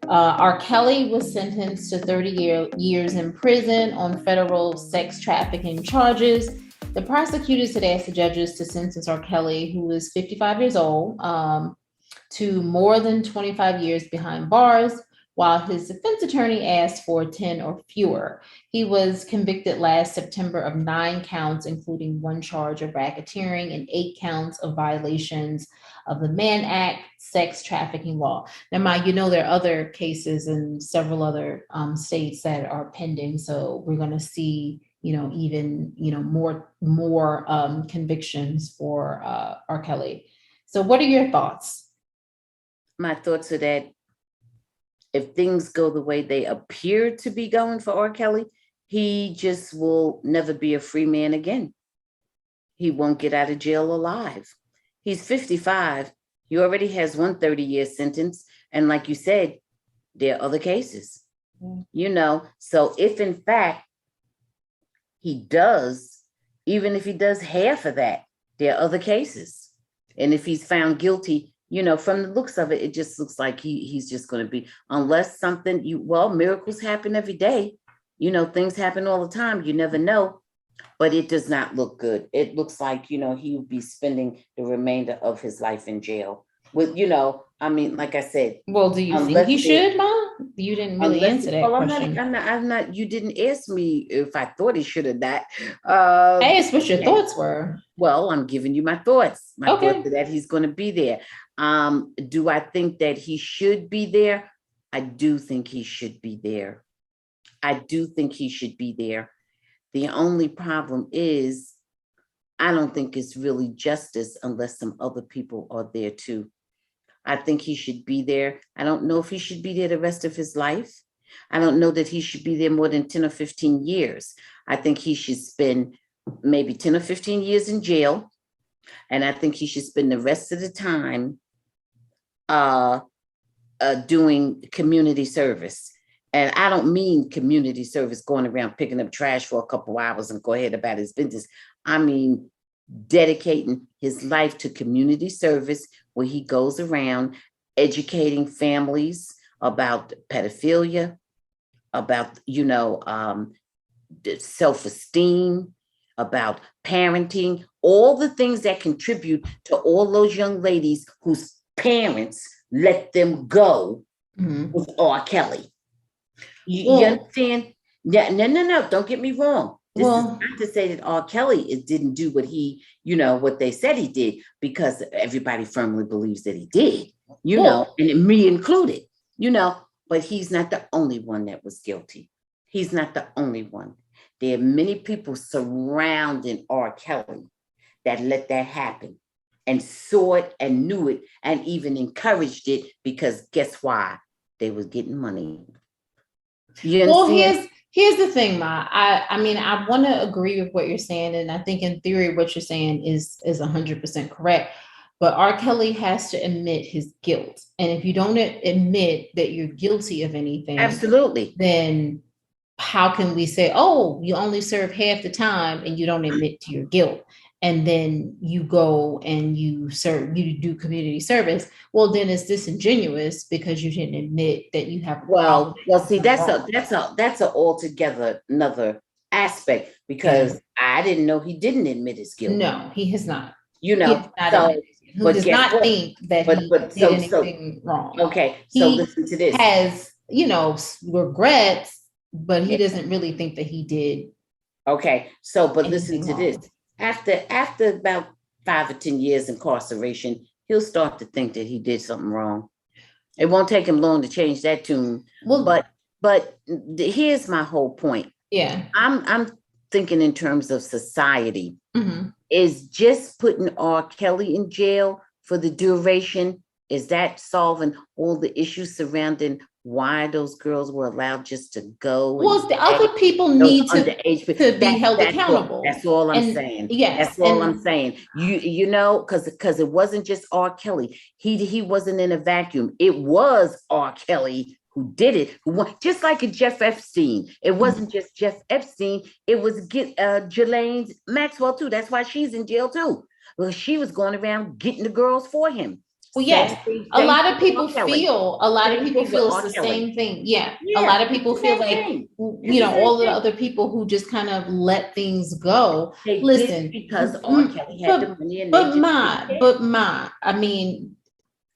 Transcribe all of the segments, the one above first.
R. Kelly was sentenced to 30 years in prison on federal sex trafficking charges. The prosecutors today asked the judges to sentence R. Kelly, who is 55 years old, to more than 25 years behind bars, while his defense attorney asked for 10 or fewer. He was convicted last September of 9 counts, including one charge of racketeering and 8 counts of violations of the Mann Act sex trafficking law. Now, mind you know, there are other cases in several other states that are pending. So we're going to see, even, more convictions for R. Kelly. So what are your thoughts? My thoughts are that if things go the way they appear to be going for R. Kelly, he just will never be a free man again. He won't get out of jail alive. He's 55. He already has one 30-year sentence. And like you said, there are other cases, So if in fact he does, even if he does half of that, there are other cases. And if he's found guilty, from the looks of it, it just looks like he's just going to be, unless something, miracles happen every day. Things happen all the time. You never know. But it does not look good. It looks like, he will be spending the remainder of his life in jail. With, like I said. Well, do you think he should, Mom? You didn't really answer that question. I'm not, you didn't ask me if I thought he should or not. I asked what your thoughts were. Well, I'm giving you my thoughts. My Okay. thoughts are that he's going to be there. Do I think that he should be there? I do think he should be there. I do think he should be there. The only problem is, I don't think it's really justice unless some other people are there too. I think he should be there. I don't know if he should be there the rest of his life. I don't know that he should be there more than 10 or 15 years. I think he should spend maybe 10 or 15 years in jail. And I think he should spend the rest of the time doing community service. And I don't mean community service, going around picking up trash for a couple hours and go ahead about his business. I mean, dedicating his life to community service, where he goes around educating families about pedophilia, about, self-esteem, about parenting, all the things that contribute to all those young ladies whose parents let them go with R. Kelly. You understand? Yeah, no. Don't get me wrong. This is not to say that R. Kelly didn't do what he, what they said he did, because everybody firmly believes that he did, and me included, but he's not the only one that was guilty. He's not the only one. There are many people surrounding R. Kelly that let that happen and saw it and knew it and even encouraged it, because guess why? They was getting money. Well, here's the thing, Ma. I mean, I want to agree with what you're saying, and I think in theory what you're saying is 100% correct. But R. Kelly has to admit his guilt, and if you don't admit that you're guilty of anything, absolutely, then how can we say, oh, you only serve half the time and you don't admit to your guilt? And then you go and you do community service. Well, then it's disingenuous because you didn't admit that you have. See, that's a altogether another aspect, because I didn't know he didn't admit his guilt. No, he has not. He does not think that he did anything wrong. Okay, so listen to this. Has regrets, but he doesn't really think that he did. Okay, but listen to this. After about 5 or 10 years incarceration, he'll start to think that he did something wrong. It won't take him long to change that tune. Well, but here's my whole point. Yeah, I'm thinking in terms of society. Mm-hmm. Is just putting R. Kelly in jail for the duration, is that solving all the issues surrounding why those girls were allowed just to go? Well, the other people need to be held accountable. That's all I'm saying. Yes, that's all I'm saying. Because it wasn't just R. Kelly. He wasn't in a vacuum. It was R. Kelly who did it. Just like a Jeff Epstein. It wasn't just Jeff Epstein. It was Ghislaine Maxwell too. That's why she's in jail too. Well, she was going around getting the girls for him. Well, Same yes, thing, a same lot thing of with people R. Kelly. feel, a lot of Same people thing with feel it's R. the Kelly. same thing. Yeah, a Yeah, lot of it's people the feel same like, thing. It's the same all of the thing. other people who just kind of let things go. They did it Listen, because R. Kelly had the money and they just didn't care. I mean,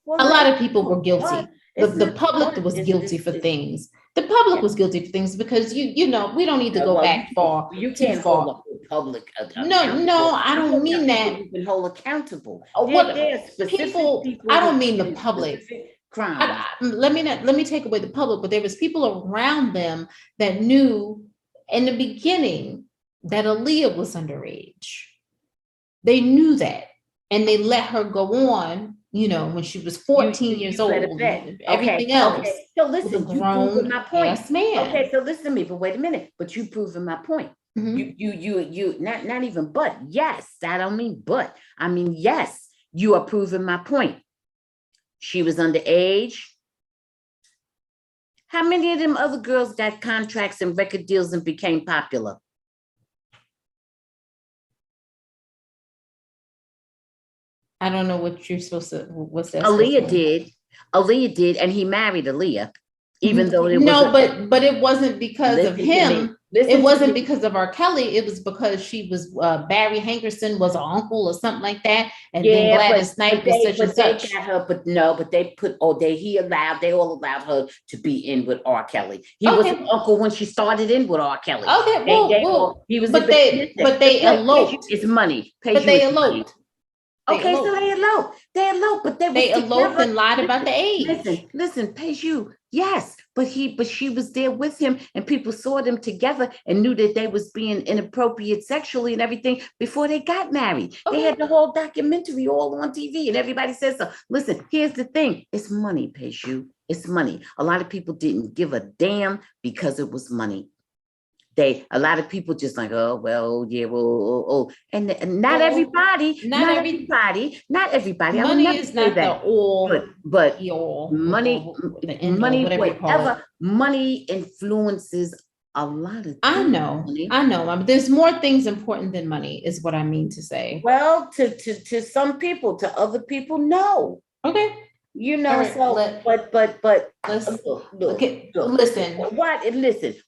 Well, a lot of it's people were but guilty. The it's public but was guilty for things. The public yeah. was guilty for things because we don't need to go Well, back you too can't hold far. up the public No, accountable. I I'm don't talking mean about people that. you can hold accountable. What There are specific people? people I who don't mean the committed public. specific crimes. Let me take away the public, but there was people around them that knew in the beginning that Aaliyah was underage. They knew that, and they let her go on. When she was 14 years You let it old, bet. and Okay. everything else Okay. So with a listen, you proving grown my point. ass man. Okay, so listen to me, but wait a minute. But you proving my point. Mhm. You not even but yes, I don't mean but. I mean yes, you are proving my point. She was underage. How many of them other girls got contracts and record deals and became popular? I don't know what you're supposed to. What's that supposed to Aaliyah mean? did. Aaliyah did, and he married Aaliyah, even though it was No, but it wasn't because of listen to me. him. Listen It wasn't to me. because of R. Kelly. It was because she was Barry Hankerson was an uncle or something like that, and then Yeah, Gladys Knight was such and they such. got her, but no, but they put they all allowed her to be in with R. Kelly. He was an Okay, uncle when she started in with R. Kelly. okay, He was but listen, they the point pays you eloped. is money. But Pays you they is money. eloped. They Okay, so eloped. they eloped, but they was They eloped together. and lied about Listen, the age. listen, pays you. Yes, but she was there with him, and people saw them together and knew that they was being inappropriate sexually and everything before they got married. They Okay. had the whole documentary all on TV, and everybody says so. Listen, here's the thing: it's money, pays you. It's money. A lot of people didn't give a damn because it was money. A lot of people just like, oh well, yeah, well, and not everybody, not everybody. I would Money never is say not the that, all but be all, money, the end all, whatever you call it. money influences a lot of I things. know, Honey. but there's more things important than money, is what I mean to say. Well, to some people, to other people, no. Okay. All right, So let's look, okay. Listen.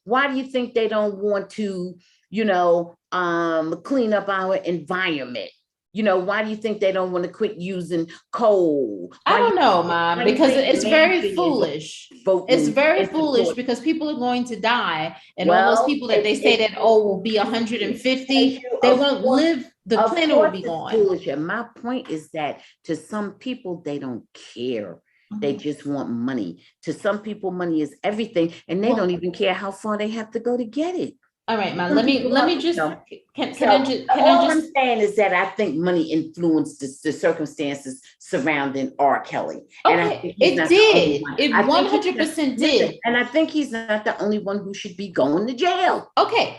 why do you think they don't want to, clean up our environment? Why do you think they don't want to quit using coal? I don't know, Mom, because it's very foolish. It's very foolish because people are going to die, and all those people that they say that will be 150, they won't live. The planet will be gone. Foolish. And my point is that to some people, they don't care. They just want money. To some people, money is everything, and they don't even care how far they have to go to get it. All right, man. Let me just. All I'm saying is that I think money influenced the circumstances surrounding R. Kelly. And I think it did. It 100% did. And I think he's not the only one who should be going to jail. Okay.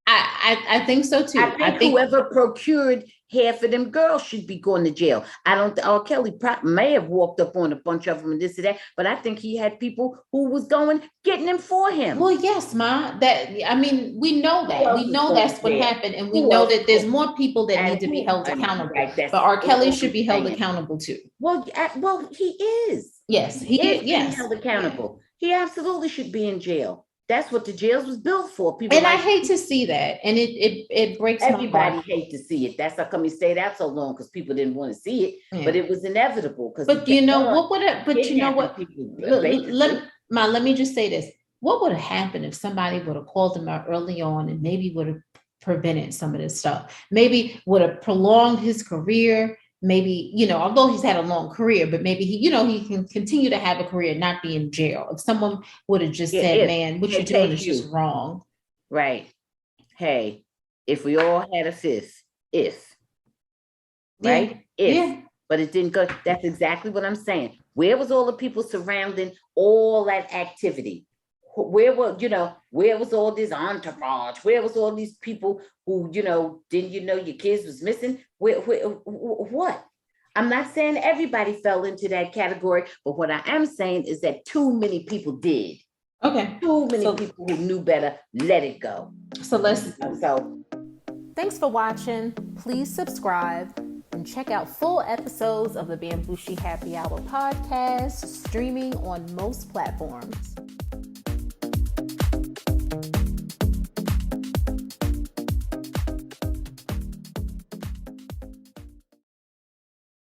I think so too. I think whoever procured half of them girls should be going to jail. I don't. R. Kelly may have walked up on a bunch of them and this and that, but I think he had people who was getting them for him. Well, yes, Ma. We know that. We know that's what happened, and we know that there's more people that need to be held accountable. But R. Kelly should be held accountable too. Well, he is. Yes, he is being held accountable. He absolutely should be in jail. That's what the jails was built for. People, and I hate to see that, and it breaks my heart. Everybody hate to see it. That's how come he stayed out so long, because people didn't want to see it. Yeah. But it was inevitable. But you know what would have? But you know what? Let me just say this: what would have happened if somebody would have called him out early on and maybe would have prevented some of this stuff? Maybe would have prolonged his career. Maybe, although he's had a long career, but maybe he can continue to have a career, not be in jail. If someone would have just said, man, what you're doing is just wrong. Right. Hey, if we all had a fifth, right? Yeah. But it didn't go. That's exactly what I'm saying. Where was all the people surrounding all that activity? Where was all this entourage? Where was all these people who, didn't your kids was missing? What? I'm not saying everybody fell into that category, but what I am saying is that too many people did. Okay. Too many people who knew better let it go. Thanks for watching. Please subscribe and check out full episodes of the Bamgboshe Happy Hour podcast, streaming on most platforms.